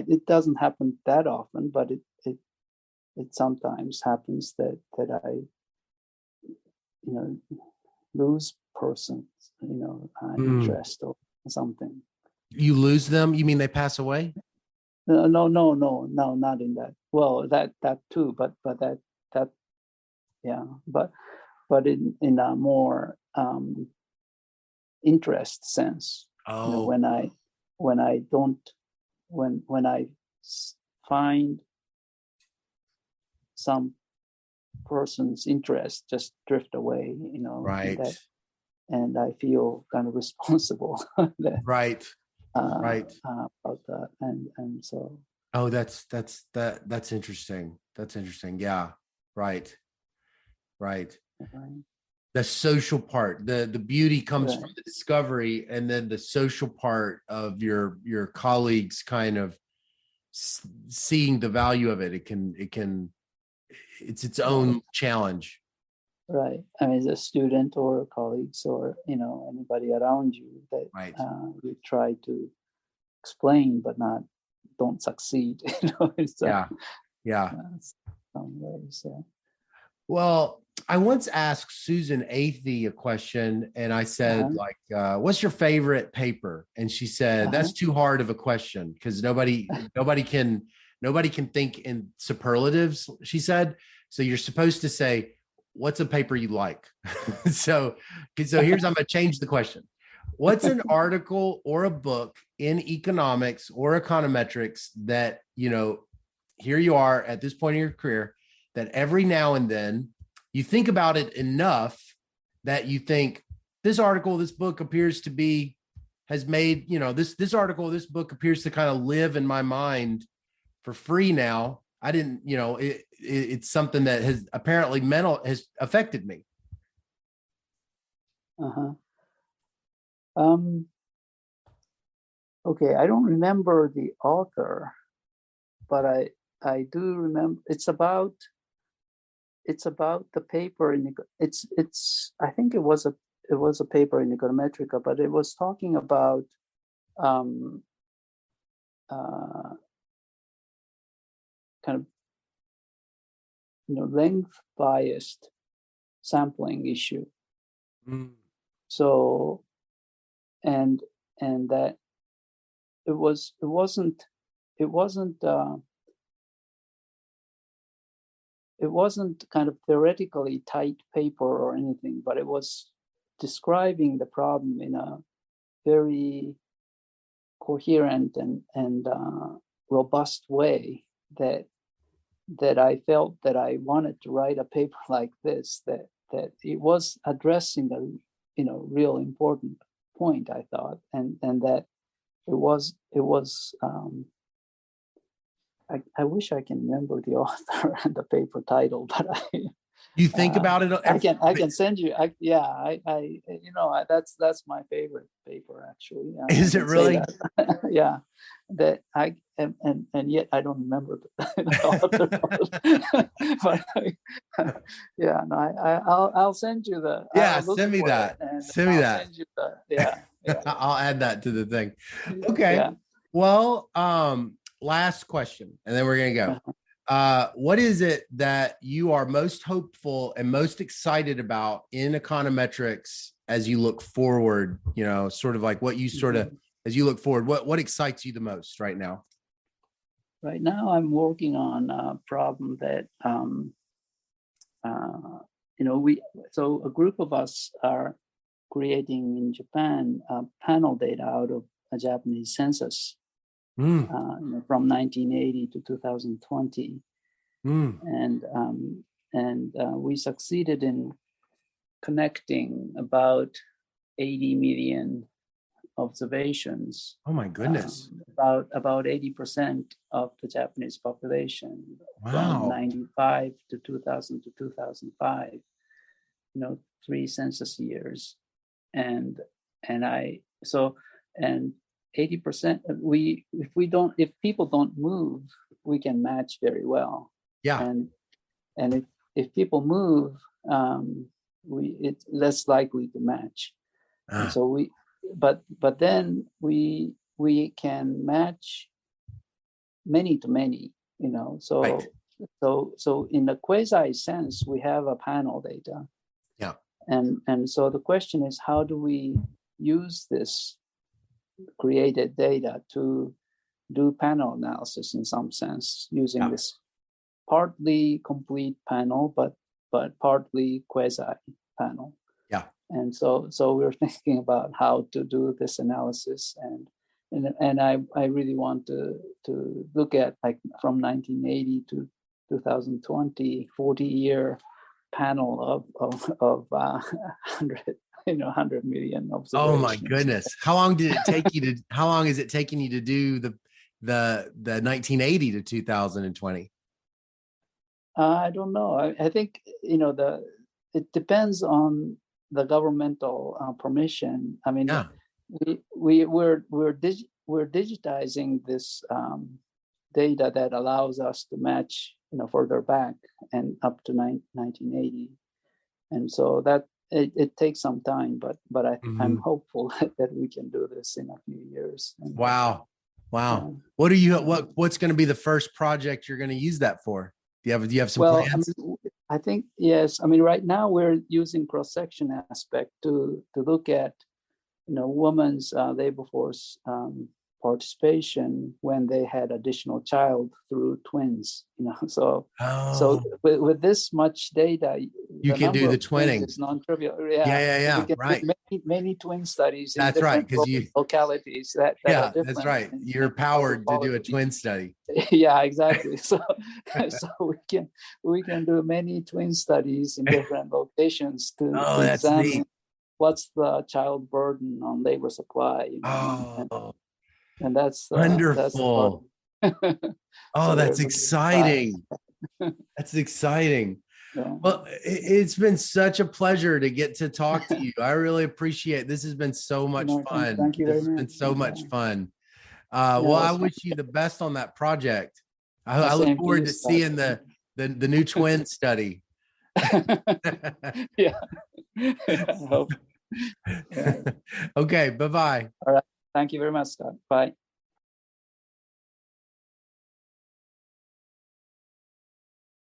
it doesn't happen that often, but it sometimes happens that I lose persons, Mm. interest or something. You lose them? You mean they pass away? No, not in that. Well, that too, but that yeah, but in a more interest sense, Oh, when I don't when I find some person's interest just drift away, right, and I feel kind of responsible that, right, right. about that, and so Oh, that's interesting. That's interesting. Yeah, right, right. right, The social part, the beauty comes from right, the discovery, and then the social part of your colleagues kind of seeing the value of it. It's its right, own challenge. right. I mean, as a student or colleagues or anybody around you that Right. you try to explain but don't succeed. It's Yeah. Yeah. some ways. Yeah. Well, I once asked Susan Athey a question, and I said, Uh-huh. like, what's your favorite paper? And she said, Uh-huh. that's too hard of a question because nobody can think in superlatives, she said. So you're supposed to say, what's a paper you like? so here's, I'm gonna change the question. What's an article or a book in economics or econometrics that, here you are at this point in your career, that every now and then you think about it enough that you think this article, this book appears to be, has made, this article, this book appears to kind of live in my mind for free now. I didn't, it's something that has apparently has affected me. Uh-huh. Okay, I don't remember the author, but I do remember it's about the paper in it's I think it was a paper in Econometrica, but it was talking about um, uh, kind of length biased sampling issue. Mm. So and that it wasn't it wasn't kind of theoretically tight paper or anything, but it was describing the problem in a very coherent and robust way that I felt that I wanted to write a paper like this, that it was addressing a real important point, I thought, and that it was I wish I can remember the author and the paper title, but You think about it. I can send you. That's my favorite paper, actually. Is it really? Yeah, that I and yet I don't remember the author. Yeah, no, I'll send you the. Yeah, send me that. Send me that. Send you yeah. I'll add that to the thing. Okay. Yeah. Well, last question, and then we're gonna go. What is it that you are most hopeful and most excited about in econometrics as you look forward? You know, sort of like what you sort of, as you look forward, what excites you the most right now? Right now, I'm working on a problem that so a group of us are creating in Japan panel data out of a Japanese census. From 1980 to 2020, and we succeeded in connecting about 80 million observations. Oh my goodness! About 80% of the Japanese population. Wow. From 95 to 2000 to 2005. 3 census years, and 80%. If people don't move, we can match very well. Yeah. And if people move, it's less likely to match. And so but then we can match many to many. So right. so in the quasi sense, we have a panel data. Yeah. And so the question is, how do we use this created data to do panel analysis in some sense, using this partly complete panel, but partly quasi panel. Yeah. And so we're thinking about how to do this analysis, and I really want to look at, like, from 1980 to 2020, 40-year panel of 100 million observations. Oh my goodness! How long did it take you to? How long is it taking you to do the 1980 to 2020? I don't know. I think it depends on the governmental permission. I mean, we're digitizing this data that allows us to match further back and up to 1980, and so that. It takes some time, but I'm hopeful that we can do this in a few years. Wow. What's going to be the first project you're going to use that for? Do you have some plans? I think yes. I mean, right now we're using cross-section aspect to look at women's labor force participation when they had additional child through twins. So with this much data, you can do the twinning. It's non-trivial. Yeah. We can right. Do many twin studies. That's right, because localities that are different. That's right. You're powered to do a twin study. Yeah, exactly. So we can do many twin studies in different locations to examine neat. What's the child burden on labor supply. And that's wonderful. That's exciting. That's exciting. Yeah. Well, it's been such a pleasure to get to talk to you. I really appreciate it. This has been so much fun. Thank you very much. It's been so much fun. I wish you the best on that project. I look forward to seeing the new twin study. Yeah. I hope. Okay. Bye-bye. All right. Thank you very much, Scott. Bye.